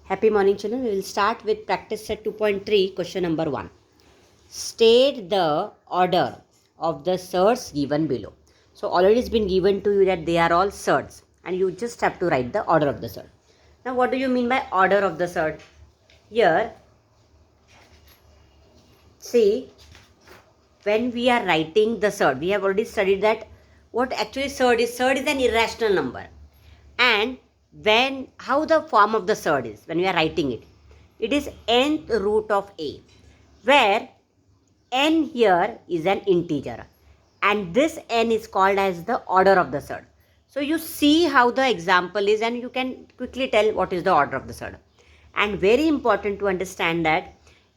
Happy morning, children. We will start with practice set 2.3, question number 1. State the order of the surds given below. So, already it's been given to you that they are all surds and you just have to write the order of the surd. Now, what do you mean by order of the surd? Here, see, when we are writing the surd, we have already studied that what actually surd is. Surd is an irrational number. And how the form of the surd is when we are writing it, it is nth root of a, where n here is an integer and this n is called as the order of the surd. So you see how the example is and you can quickly tell what is the order of the surd. And very important to understand that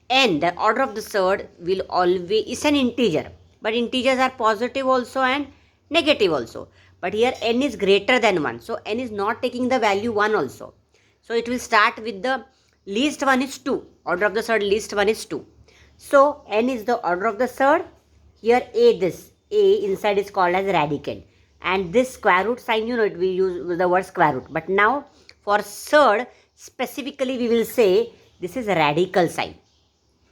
n, the order of the surd, will always is an integer, but integers are positive also and negative also. But here n is greater than 1. So n is not taking the value 1 also. So it will start with the least one is 2. Order of the surd least one is 2. So n is the order of the surd. Here this a inside is called as radicand. And this square root sign, we use the word square root. But now for surd, specifically we will say this is a radical sign.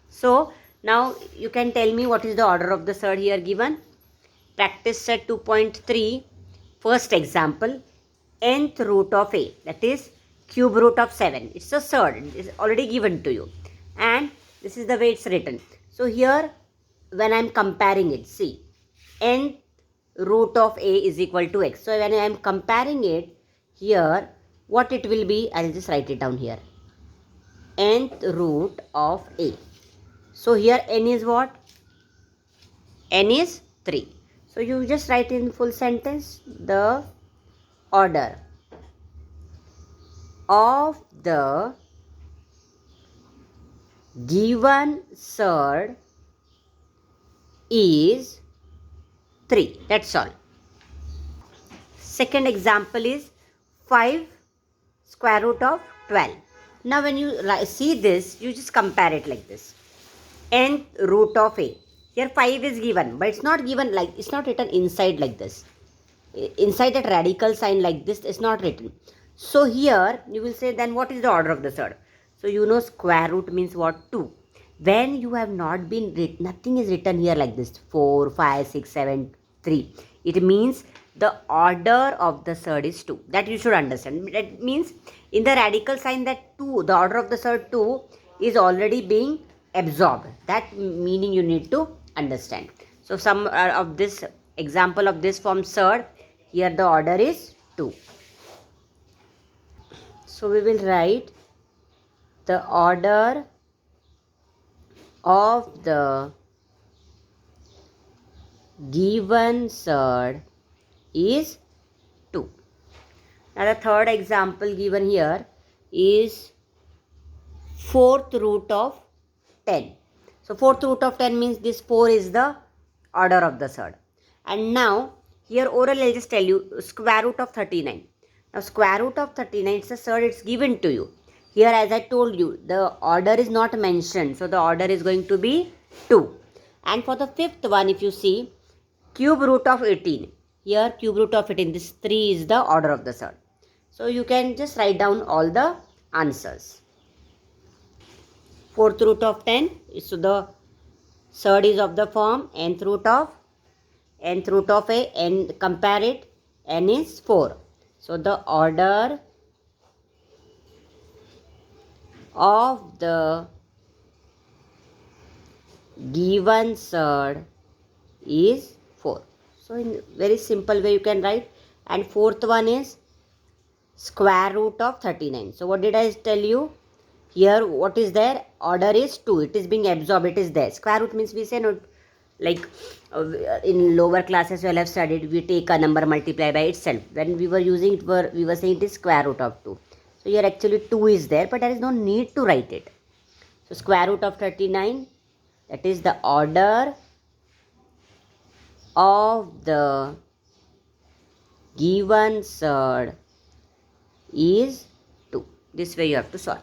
So now you can tell me what is the order of the surd here given. Practice set 2.3, first example, nth root of a, that is cube root of 7. It's a surd, it is already given to you. And this is the way it's written. So here, when I am comparing it, see, nth root of a is equal to x. So when I am comparing it, here, what it will be, I will just write it down here. Nth root of a. So here n is what? N is 3. So you just write in full sentence, the order of the given surd is 3. That's all. Second example is 5 square root of 12. Now when you see this, you just compare it like this. Nth root of a. Here 5 is given, but it's not given like, it's not written inside like this. Inside that radical sign like this, it's not written. So here you will say, then what is the order of the surd? So square root means what? 2. When you have not been written, nothing is written here like this, 4, 5, 6, 7, 3. It means the order of the surd is 2. That you should understand. That means in the radical sign that 2, the order of the surd 2 is already being absorbed. That meaning you need to understand. So some of this example of this form surd, here the order is 2. So we will write the order of the given surd is 2. Now the third example given here is 4th root of 10. So 4th root of 10 means this 4 is the order of the surd. And now here oral I'll just tell you square root of 39. Now square root of 39, it's a surd, it's given to you. Here as I told you, the order is not mentioned. So the order is going to be 2. And for the fifth one, if you see, cube root of 18. Here cube root of 18, this 3 is the order of the surd. So you can just write down all the answers. 4th root of 10, so the surd is of the form nth root of a, n, compare it, n is 4. So the order of the given surd is 4. So in very simple way you can write. And fourth one is square root of 39. So what did I tell you? Here what is there? Order is 2. It is being absorbed. It is there. Square root means we say not like in lower classes you all have studied. We take a number multiply by itself. When we were using it, we were saying it is square root of 2. So here actually 2 is there, but there is no need to write it. So square root of 39, that is the order of the given surd is 2. This way you have to solve.